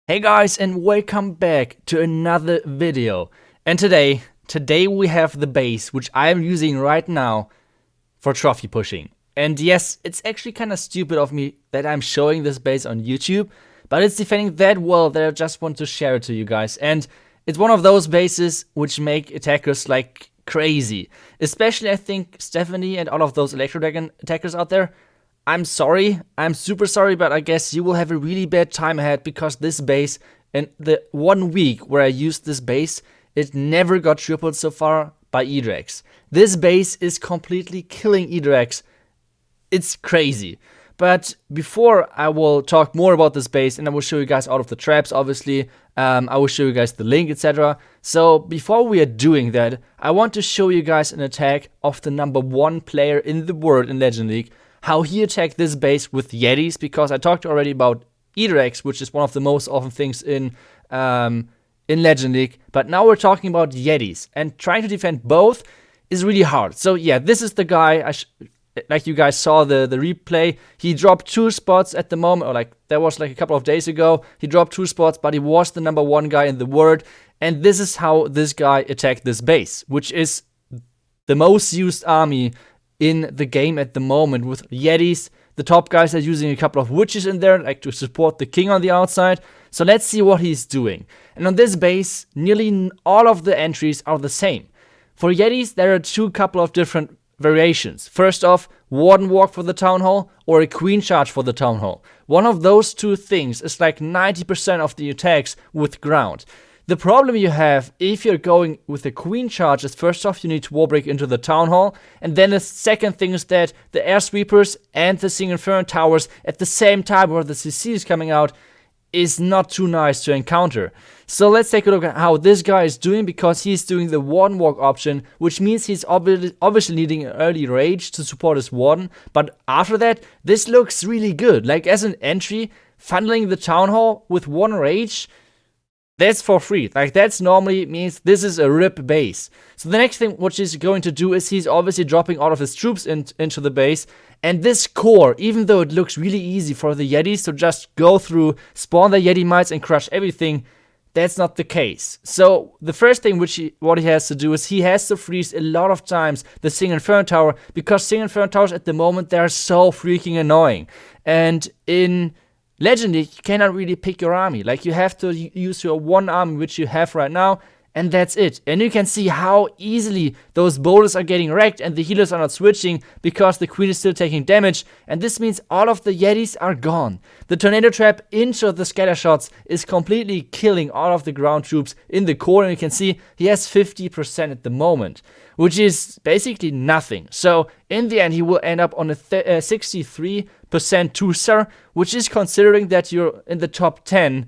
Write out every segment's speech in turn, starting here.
Hey guys, and welcome back to another video. And today we have the base which I am using right now for trophy pushing. And yes, it's actually kind of stupid of me that I'm showing this base on YouTube, but it's defending that well that I just want to share it to you guys. And it's one of those bases which make attackers like crazy. Especially I think Stephanie and all of those Electro Dragon attackers out there. I'm sorry, I'm super sorry, but I guess you will have a really bad time ahead because this base, in the 1 week where I used this base, it never got tripled so far by E-Drags. This base is completely killing E-Drags. It's crazy. But before I will talk more about this base, and I will show you guys all of the traps, obviously, I will show you guys the link, etc. So before we are doing that, I want to show you guys an attack of the #1 player in the world in Legend League, how he attacked this base with Yetis, because I talked already about E-Drags, which is one of the most often things in Legend League, but now we're talking about Yetis, and trying to defend both is really hard. So yeah, this is the guy, like you guys saw the replay, he dropped 2 spots at the moment, or like that was like a couple of days ago, he dropped 2 spots, but he was the #1 guy in the world, and this is how this guy attacked this base, which is the most used army in the game at the moment with Yetis. The top guys are using a couple of witches in there, like to support the king on the outside. So let's see what he's doing. And on this base, nearly all of the entries are the same. For Yetis, there are couple of different variations. First off, Warden Walk for the Townhall or a Queen Charge for the Townhall. One of those two things is like 90% of the attacks with ground. The problem you have if you're going with the Queen Charge is, first off, you need to wall break into the Town Hall, and then the second thing is that the Air Sweepers and the Single Inferno Towers at the same time where the CC is coming out is not too nice to encounter. So let's take a look at how this guy is doing, because he's doing the Warden Walk option, which means he's obviously needing an early rage to support his Warden, but after that, this looks really good. Like as an entry, funneling the Town Hall with 1 rage, that's for free. Like that's normally means this is a rip base. So the next thing what he's going to do is he's obviously dropping all of his troops into the base. And this core, even though it looks really easy for the Yetis to just go through, spawn the Yeti mites and crush everything, that's not the case. So the first thing what he has to do is he has to freeze a lot of times the Single Inferno Tower, because Single Inferno Towers at the moment, they're so freaking annoying. And in Legend League, you cannot really pick your army. Like, you have to use your one army, which you have right now, and that's it. And you can see how easily those boulders are getting wrecked and the healers are not switching because the queen is still taking damage. And this means all of the Yetis are gone. The tornado trap into the scatter shots is completely killing all of the ground troops in the core. And you can see he has 50% at the moment, which is basically nothing. So in the end, he will end up on a 63% 2-star, which is, considering that you're in the top 10,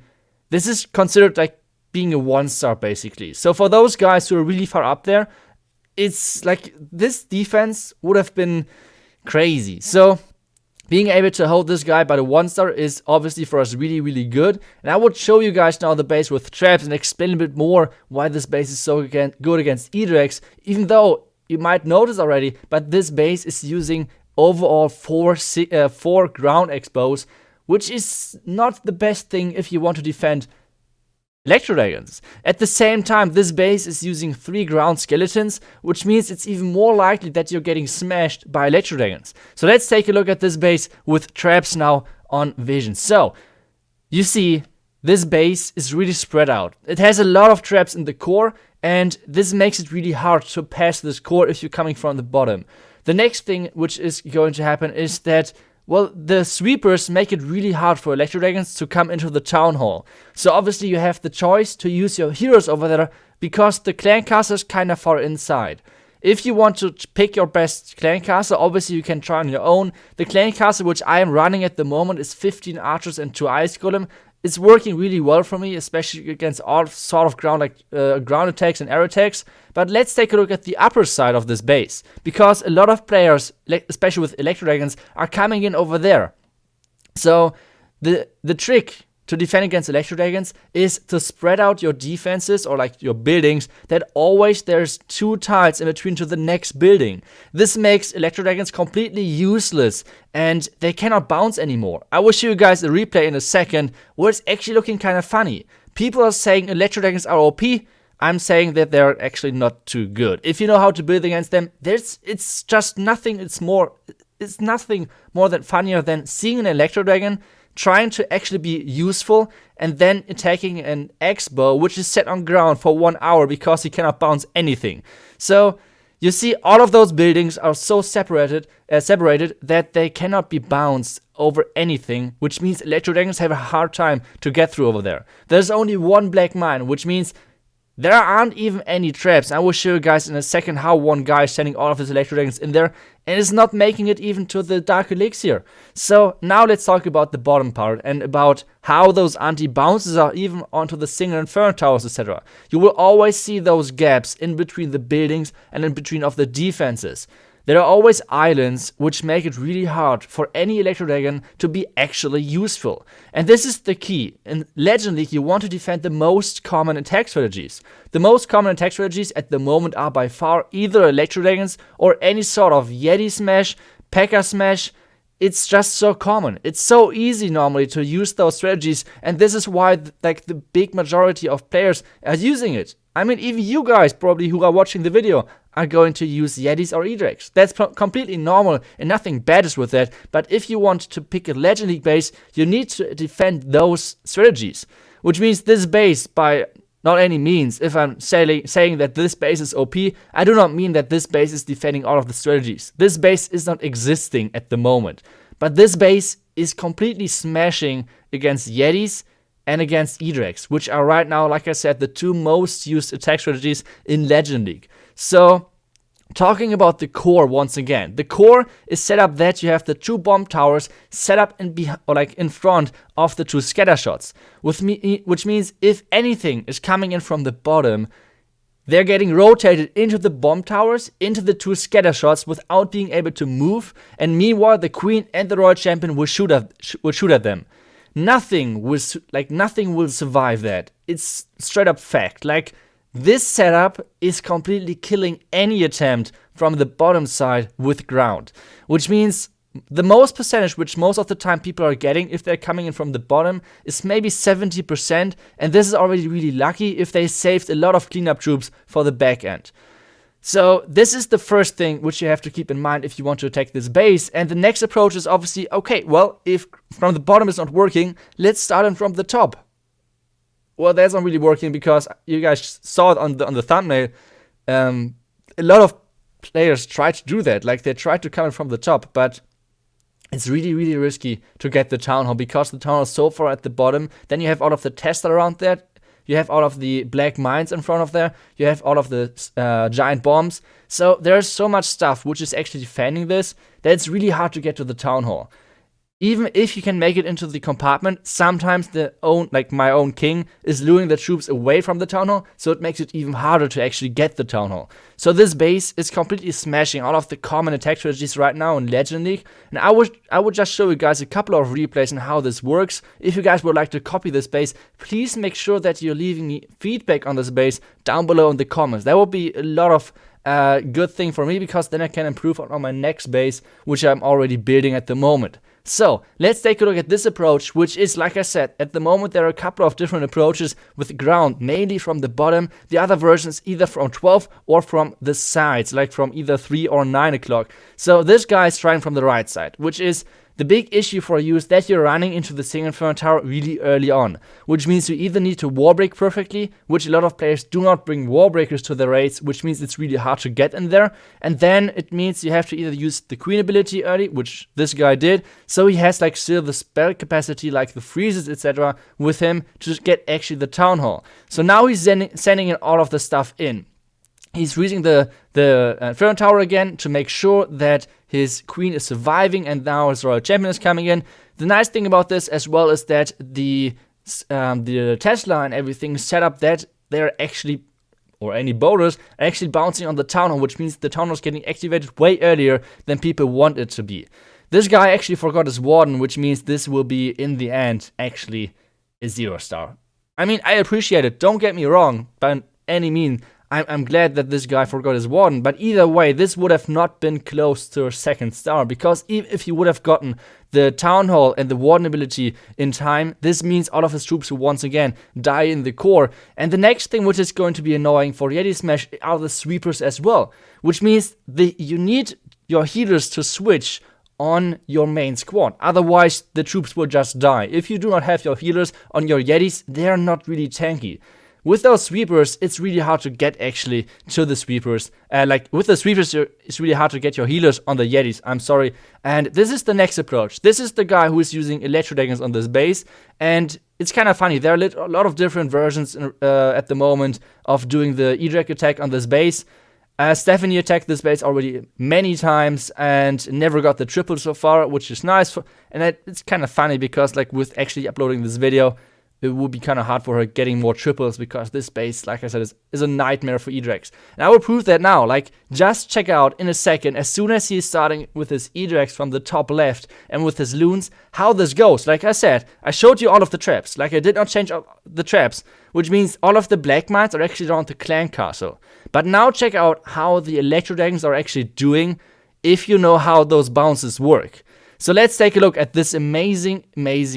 this is considered like being a 1-star basically. So for those guys who are really far up there, it's like this defense would have been crazy. So being able to hold this guy by the 1-star is obviously for us really, really good. And I would show you guys now the base with traps and explain a bit more why this base is so good against E-Drags, even though you might notice already, but this base is using overall 4 ground expos, which is not the best thing if you want to defend Electro Dragons. At the same time, this base is using 3 ground skeletons, which means it's even more likely that you're getting smashed by Electro Dragons. So let's take a look at this base with traps now on vision. So you see, this base is really spread out. It has a lot of traps in the core, and this makes it really hard to pass this core if you're coming from the bottom. The next thing which is going to happen is that, well, the sweepers make it really hard for Electro Dragons to come into the Town Hall. So obviously you have the choice to use your heroes over there, because the clan castle is kind of far inside. If you want to pick your best clan castle, obviously you can try on your own. The clan castle which I am running at the moment is 15 archers and 2 ice golem. It's working really well for me, especially against all sort of ground attacks and air attacks. But let's take a look at the upper side of this base, because a lot of players, especially with Electro Dragons, are coming in over there. So the trick to defend against Electro Dragons is to spread out your defenses or like your buildings that always there's 2 tiles in between to the next building. This makes Electro Dragons completely useless and they cannot bounce anymore. I will show you guys a replay in a second where it's actually looking kind of funny. People are saying Electro Dragons are OP. I'm saying that they're actually not too good. If you know how to build against them, it's just nothing. It's nothing more than funnier than seeing an Electro Dragon trying to actually be useful and then attacking an X-Bow which is set on ground for 1 hour because he cannot bounce anything. So you see, all of those buildings are so separated that they cannot be bounced over anything, which means Electro Dragons have a hard time to get through over there. There's only 1 black mine, which means there aren't even any traps. I will show you guys in a second how one guy is sending all of his Electro Dragons in there and is not making it even to the Dark Elixir. So now let's talk about the bottom part and about how those anti-bounces are even onto the single Inferno Towers, etc. You will always see those gaps in between the buildings and in between of the defenses. There are always islands which make it really hard for any Electro Dragon to be actually useful. And this is the key. In Legend League you want to defend the most common attack strategies. The most common attack strategies at the moment are by far either Electro Dragons or any sort of Yeti Smash, P.E.K.K.A. Smash. It's just so common. It's so easy normally to use those strategies, and this is why the big majority of players are using it. I mean, even you guys probably who are watching the video are going to use Yetis or E-Drags. That's completely normal and nothing bad is with that. But if you want to pick a Legend League base, you need to defend those strategies. Which means this base, by not any means, if I'm saying that this base is OP, I do not mean that this base is defending all of the strategies. This base is not existing at the moment. But this base is completely smashing against Yetis and against E-Drags, which are right now, like I said, the 2 most used attack strategies in Legend League. So, talking about the core once again. The core is set up that you have the 2 bomb towers set up in front of the 2 scatter shots. Which means if anything is coming in from the bottom, they're getting rotated into the bomb towers, into the 2 scatter shots without being able to move. And meanwhile, the queen and the royal champion will shoot at them. Nothing will survive that. It's straight up fact. Like, this setup is completely killing any attempt from the bottom side with ground. Which means the most percentage which most of the time people are getting if they're coming in from the bottom is maybe 70%. And this is already really lucky if they saved a lot of cleanup troops for the back end. So this is the first thing which you have to keep in mind if you want to attack this base. And the next approach is obviously, okay, well, if from the bottom is not working, let's start it from the top. Well, that's not really working because you guys saw it on the thumbnail. A lot of players try to do that. Like, they try to come in from the top, but it's really, really risky to get the Townhall because the Townhall is so far at the bottom. Then you have all of the Tesla around that. You have all of the black mines in front of there. You have all of the giant bombs. So there's so much stuff which is actually defending this that it's really hard to get to the Townhall. Even if you can make it into the compartment, sometimes my own king is luring the troops away from the Townhall, so it makes it even harder to actually get the Townhall. So this base is completely smashing all of the common attack strategies right now in Legend League, and I would just show you guys a couple of replays on how this works. If you guys would like to copy this base, please make sure that you're leaving me feedback on this base down below in the comments. That will be a lot of good thing for me, because then I can improve on my next base, which I'm already building at the moment. So, let's take a look at this approach, which is, like I said, at the moment there are a couple of different approaches with ground, mainly from the bottom. The other versions either from 12 or from the sides, like from either 3 or 9 o'clock. So this guy is trying from the right side, which is the big issue for you is that you're running into the single Inferno Tower really early on, which means you either need to wall break perfectly, which a lot of players do not bring wall breakers to the raids, which means it's really hard to get in there, and then it means you have to either use the queen ability early, which this guy did, so he has like still the spell capacity like the freezes etc. with him to get actually the Townhall. So now he's sending in all of the stuff in. He's freezing the Inferno Tower again to make sure that his queen is surviving, and now his royal champion is coming in. The nice thing about this as well is that the Tesla and everything is set up that they're actually, or any boulders, are actually bouncing on the Townhall, which means the Townhall is getting activated way earlier than people want it to be. This guy actually forgot his Warden, which means this will be, in the end, actually a 0-star. I mean, I appreciate it, don't get me wrong, by any means. I'm glad that this guy forgot his warden, but either way, this would have not been close to a 2nd star, because even if he would have gotten the Townhall and the warden ability in time, this means all of his troops will once again die in the core. And the next thing which is going to be annoying for Yeti Smash are the sweepers as well, which means you need your healers to switch on your main squad, otherwise the troops will just die. If you do not have your healers on your Yetis, they are not really tanky. With those sweepers, it's really hard to get actually to the sweepers. With the sweepers, it's really hard to get your healers on the Yetis, I'm sorry. And this is the next approach. This is the guy who is using Electro Dragons on this base. And it's kind of funny, there are a lot of different versions at the moment of doing the E-Drag attack on this base. Stephanie attacked this base already many times and never got the triple so far, which is nice. And it's kind of funny because like with actually uploading this video, it would be kind of hard for her getting more triples because this base, like I said, is a nightmare for E-Drags. And I will prove that now. Like, just check out in a second, as soon as he's starting with his E-Drags from the top left and with his loons, how this goes. Like I said, I showed you all of the traps. Like, I did not change the traps, which means all of the black mines are actually around the clan castle. But now check out how the Electro Dragons are actually doing if you know how those bounces work. So let's take a look at this amazing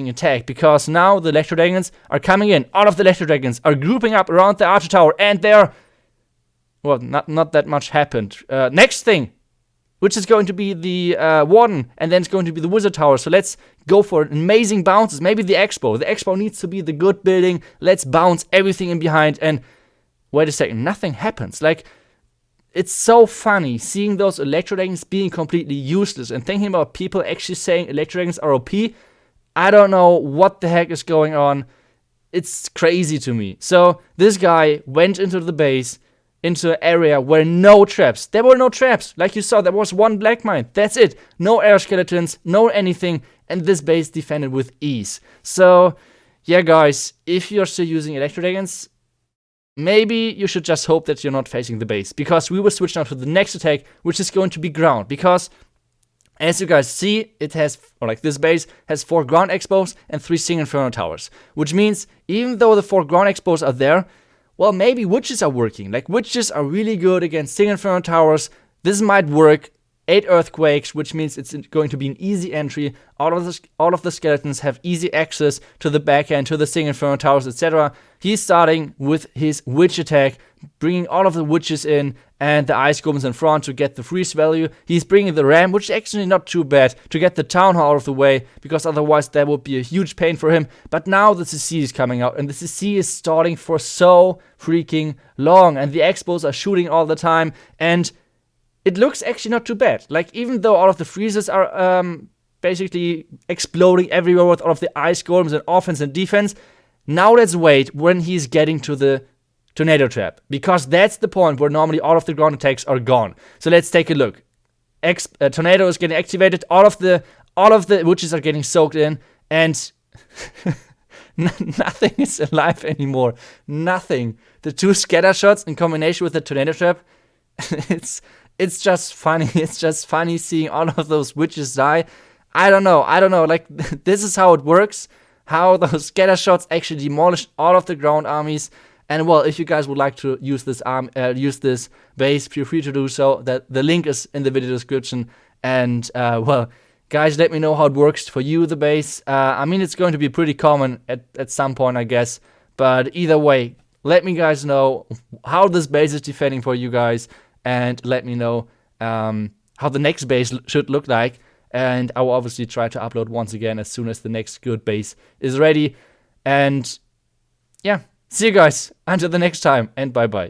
attack, because now the Electro Dragons are coming in. All of the Electro Dragons are grouping up around the Archer Tower, and they're, well, not that much happened. Next thing, which is going to be the Warden, and then it's going to be the Wizard Tower. So let's go for amazing bounces. Maybe the Expo. The Expo needs to be the good building. Let's bounce everything in behind, and wait a second, nothing happens. Like, it's so funny seeing those Electro Dragons being completely useless and thinking about people actually saying Electro Dragons are OP. I don't know what the heck is going on. It's crazy to me. So this guy went into the base, into an area where no traps. There were no traps. Like you saw, there was one black mine. That's it. No air skeletons, no anything. And this base defended with ease. So, yeah guys, if you're still using Electro Dragons, maybe you should just hope that you're not facing the base, because we will switch now to the next attack, which is going to be ground. Because as you guys see, it has, or like this base has 4 ground expos and 3 Sing Inferno towers, which means even though the 4 ground expos are there, well, maybe witches are working. Like, witches are really good against Sing Inferno towers. This might work. 8 earthquakes, which means it's going to be an easy entry. All of the skeletons have easy access to the backhand, to the Sing Inferno towers, etc. He's starting with his witch attack, bringing all of the witches in and the ice golems in front to get the freeze value. He's bringing the ram, which is actually not too bad, to get the town hall out of the way, because otherwise that would be a huge pain for him. But now the CC is coming out, and the CC is stalling for so freaking long, and the expos are shooting all the time, and it looks actually not too bad. Like, even though all of the freezes are basically exploding everywhere with all of the ice golems and offense and defense, now let's wait when he's getting to the tornado trap, because that's the point where normally all of the ground attacks are gone. So let's take a look. Tornado is getting activated. All of the witches are getting soaked in, and nothing is alive anymore. Nothing. The 2 scatter shots in combination with the tornado trap, it's just funny. It's just funny seeing all of those witches die. I don't know. Like, this is how it works. How those scatter shots actually demolish all of the ground armies. And well, if you guys would like to use this base, feel free to do so. The link is in the video description. And well, guys, let me know how it works for you, the base. I mean, it's going to be pretty common at some point, I guess. But either way, let me guys know how this base is defending for you guys. And let me know how the next base should look like. And I will obviously try to upload once again as soon as the next good base is ready. And yeah, see you guys until the next time, and bye bye.